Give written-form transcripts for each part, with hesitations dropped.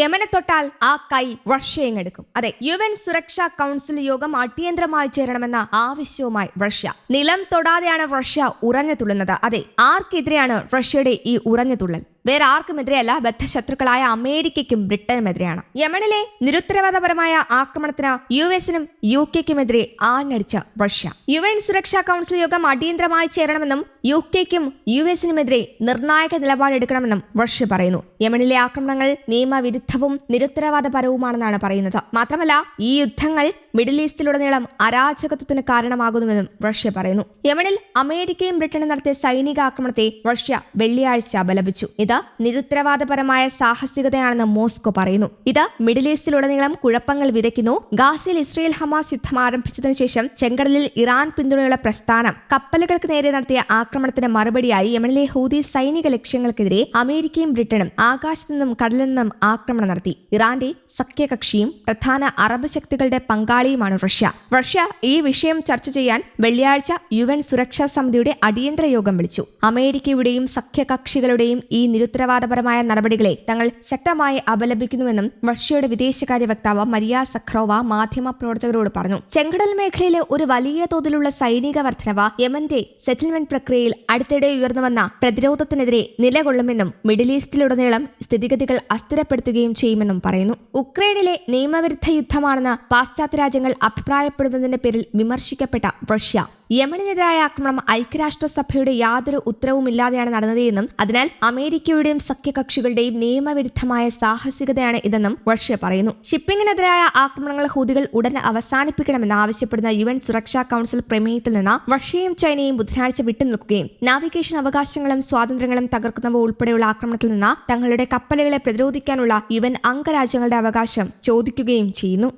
യമനെ തൊട്ടാൽ ആ കൈ റഷ്യയെടുക്കും. അതെ, UN സുരക്ഷാ കൗൺസിൽ യോഗം അടിയന്തരമായി ചേരണമെന്ന ആവശ്യവുമായി റഷ്യ. നിലം തൊടാതെയാണ് റഷ്യ ഉറഞ്ഞു തുള്ളുന്നത്. അതെ, ആർക്കെതിരെയാണ് റഷ്യയുടെ ഈ ഉറഞ്ഞു തുള്ളൽ? വേറെ ആർക്കുമെതിരെയല്ല, ബദ്ധശത്രുക്കളായ അമേരിക്കയ്ക്കും ബ്രിട്ടനുമെതിരെയാണ്. യമനിലെ നിരുത്തരവാദപരമായ ആക്രമണത്തിന് US-നും UK-ക്കുമെതിരെ ആഞ്ഞടിച്ച റഷ്യ. UN സുരക്ഷാ കൗൺസിൽ യോഗം അടിയന്തരമായി ചേരണമെന്നും UK-ക്കും US-നുമെതിരെ നിർണായക നിലപാടെടുക്കണമെന്നും റഷ്യ പറയുന്നു. യമനിലെ ആക്രമണങ്ങൾ നിയമവിരുദ്ധവും നിരുത്തരവാദപരവുമാണെന്നാണ് പറയുന്നത്. മാത്രമല്ല, ഈ യുദ്ധങ്ങൾ മിഡിൽ ഈസ്റ്റിലുടനീളം അരാജകത്വത്തിന് കാരണമാകുന്നുവെന്നും റഷ്യ പറയുന്നു. യമനിൽ അമേരിക്കയും ബ്രിട്ടനും നടത്തിയ സൈനിക ആക്രമണത്തെ റഷ്യ വെള്ളിയാഴ്ച അപലപിച്ചു. ഇത് നിരുത്തരവാദപരമായ സാഹസികതയാണെന്ന് മോസ്കോ പറയുന്നു. ഇത് മിഡിൽ ഈസ്റ്റിലുടനീളം കുഴപ്പങ്ങൾ വിതയ്ക്കുന്നു. ഗാസയിൽ ഇസ്രയേൽ ഹമാസ് യുദ്ധം ആരംഭിച്ചതിനു ശേഷം ചെങ്കടലിൽ ഇറാൻ പിന്തുണയുള്ള പ്രസ്ഥാനം കപ്പലുകൾക്ക് നേരെ നടത്തിയ ആക്രമണത്തിന് മറുപടിയായി യമനിലെ ഹൂതി സൈനിക ലക്ഷ്യങ്ങൾക്കെതിരെ അമേരിക്കയും ബ്രിട്ടനും ആകാശത്തു നിന്നും കടലിൽ നിന്നും ആക്രമണം നടത്തി. ഇറാന്റെ സഖ്യകക്ഷിയും പ്രധാന അറബ് ശക്തികളുടെ പങ്കാളിയുമാണ് റഷ്യ. റഷ്യ ഈ വിഷയം ചർച്ച ചെയ്യാൻ വെള്ളിയാഴ്ച UN സുരക്ഷാ സമിതിയുടെ അടിയന്തര യോഗം വിളിച്ചു. അമേരിക്കയുടെയും സഖ്യകക്ഷികളുടെയും ഈ നിരുത്തരവാദപരമായ നടപടികളെ തങ്ങൾ ശക്തമായി അപലപിക്കുന്നുവെന്നും റഷ്യയുടെ വിദേശകാര്യ വക്താവ് മരിയ സഖ്രോവ മാധ്യമ പ്രവർത്തകരോട് പറഞ്ഞു. ചെങ്കടൽ മേഖലയിലെ ഒരു വലിയ തോതിലുള്ള സൈനിക വർധനവ് യമന്റെ സെറ്റിൽമെന്റ് പ്രക്രിയയിൽ അടുത്തിടെ ഉയർന്നുവന്ന പ്രതിരോധത്തിനെതിരെ നിലകൊള്ളുമെന്നും മിഡിൽ ഈസ്റ്റിലുടനീളം സ്ഥിതിഗതികൾ അസ്ഥിരപ്പെടുത്തുകയും ചെയ്യുമെന്നും പറയുന്നു. ഉക്രൈനിലെ നിയമവിരുദ്ധ യുദ്ധമാണെന്ന് പാശ്ചാത്യ രാജ്യങ്ങൾ അഭിപ്രായപ്പെടുന്നതിന്റെ പേരിൽ വിമർശിക്കപ്പെട്ട റഷ്യ യമനിനെതിരായ ആക്രമണം ഐക്യരാഷ്ട്രസഭയുടെ യാതൊരു ഉത്തരവുമില്ലാതെയാണ് നടന്നതെന്നും അതിനാൽ അമേരിക്കയുടെയും സഖ്യകക്ഷികളുടെയും നിയമവിരുദ്ധമായ സാഹസികതയാണ് ഇതെന്നും റഷ്യ പറയുന്നു. ഷിപ്പിംഗിനെതിരായ ആക്രമണങ്ങൾ ഹൂതികൾ ഉടൻ അവസാനിപ്പിക്കണമെന്ന് ആവശ്യപ്പെടുന്ന UN സുരക്ഷാ കൗൺസിൽ പ്രമേയത്തിൽ നിന്ന് റഷ്യയും ചൈനയും ബുധനാഴ്ച വിട്ടുനിൽക്കുകയും നാവിഗേഷൻ അവകാശങ്ങളും സ്വാതന്ത്ര്യങ്ങളും തകർക്കുന്നവ ഉൾപ്പെടെയുള്ള ആക്രമണത്തിൽ നിന്ന് തങ്ങളുടെ കപ്പലുകളെ പ്രതിരോധിക്കാനുള്ള UN അംഗരാജ്യങ്ങളുടെ അവകാശം ചോദിക്കുകയും ചെയ്യുന്നു.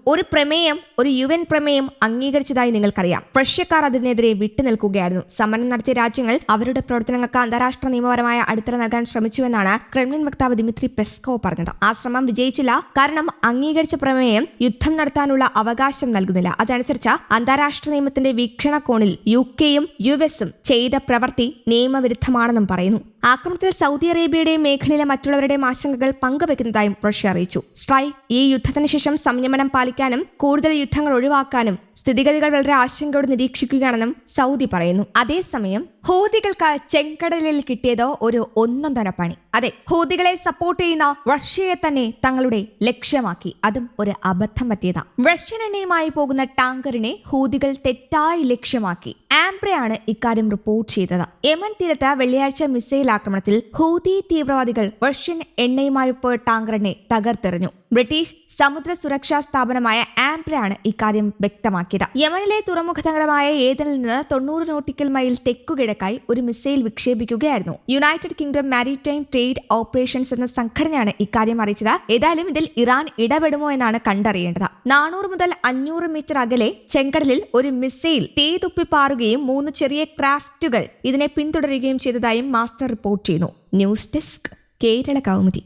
ഒരു UN പ്രമേയം അംഗീകരിച്ചതായി നിങ്ങൾക്കറിയാം. റഷ്യക്കാർ അതിനെതിരെ വിട്ടുനിൽക്കുകയായിരുന്നു. സമരം നടത്തിയ രാജ്യങ്ങൾ അവരുടെ പ്രവർത്തനങ്ങൾക്ക് അന്താരാഷ്ട്ര നിയമപരമായ അടിത്തറ നൽകാൻ ശ്രമിച്ചുവെന്നാണ് ക്രെംലിൻ വക്താവ് ദിമിത്രി പെസ്കോവ് പറഞ്ഞത്. ആ ശ്രമം വിജയിച്ചില്ല. കാരണം അംഗീകരിച്ച പ്രമേയം യുദ്ധം നടത്താനുള്ള അവകാശം നൽകുന്നില്ല. അതനുസരിച്ച് അന്താരാഷ്ട്ര നിയമത്തിന്റെ വീക്ഷണകോണിൽ UK-യും US-ഉം ചെയ്ത പ്രവൃത്തി നിയമവിരുദ്ധമാണെന്നും പറയുന്നു. ആക്രമണത്തിൽ സൗദി അറേബ്യയുടെയും മേഖലയിലെ മറ്റുള്ളവരുടെയും ആശങ്കകൾ പങ്കുവെക്കുന്നതായും റഷ്യ അറിയിച്ചു. സ്ട്രൈക്ക് ഈ യുദ്ധത്തിന് ശേഷം സംയമനം പാലിക്കാനും കൂടുതൽ യുദ്ധങ്ങൾ ഒഴിവാക്കാനും സ്ഥിതിഗതികൾ വളരെ ആശങ്കയോടെ നിരീക്ഷിക്കുകയാണെന്നും സൗദി പറയുന്നു. അതേസമയം ഹൂതികൾക്ക് ചെങ്കടലിൽ കിട്ടിയത് ഒരു ഒന്നൊന്നര പണി. അതെ, ഹൂതികളെ സപ്പോർട്ട് ചെയ്യുന്ന റഷ്യയെ തന്നെ തങ്ങളുടെ ലക്ഷ്യമാക്കി. അതും ഒരു അബദ്ധം പറ്റിയതാ. റഷ്യൻ എണ്ണയുമായി പോകുന്ന ടാങ്കറിനെ ഹൂതികൾ തെറ്റായി ലക്ഷ്യമാക്കി. ആംബ്രയാണ് ഇക്കാര്യം റിപ്പോർട്ട് ചെയ്തത്. യമൻ തീരത്ത് വെള്ളിയാഴ്ച മിസൈൽ ആക്രമണത്തിൽ ഹൂതി തീവ്രവാദികൾ റഷ്യൻ എണ്ണയുമായി പോയ ടാങ്കറിനെ തകർത്തെറിഞ്ഞു. ബ്രിട്ടീഷ് സമുദ്ര സുരക്ഷാ സ്ഥാപനമായ ആംബ്രയാണ് ഇക്കാര്യം വ്യക്തമാക്കിയത്. യമനിലെ തുറമുഖ നഗരമായ ഏദനിൽ നിന്ന് 90 നോട്ടിക്കൽ മൈൽ തെക്കുകിഴക്കായി ഒരു മിസൈൽ വിക്ഷേപിക്കുകയായിരുന്നു. United Kingdom maritime trade operations എന്ന സംഘടനയാണ് ഇക്കാര്യം അറിയിച്ചത്. ഏതായാലും ഇതിൽ ഇറാൻ ഇടപെടുമോ എന്നാണ് കണ്ടറിയേണ്ടത്. 400 മുതൽ 500 മീറ്റർ അകലെ ചെങ്കടലിൽ ഒരു മിസൈൽ തീതുപ്പി പാറുകയും 3 ചെറിയ ക്രാഫ്റ്റുകൾ ഇതിനെ പിന്തുടരുകയും ചെയ്തതായും മാസ്റ്റർ റിപ്പോർട്ട് ചെയ്യുന്നു. News desk, Kerala Kaumudi.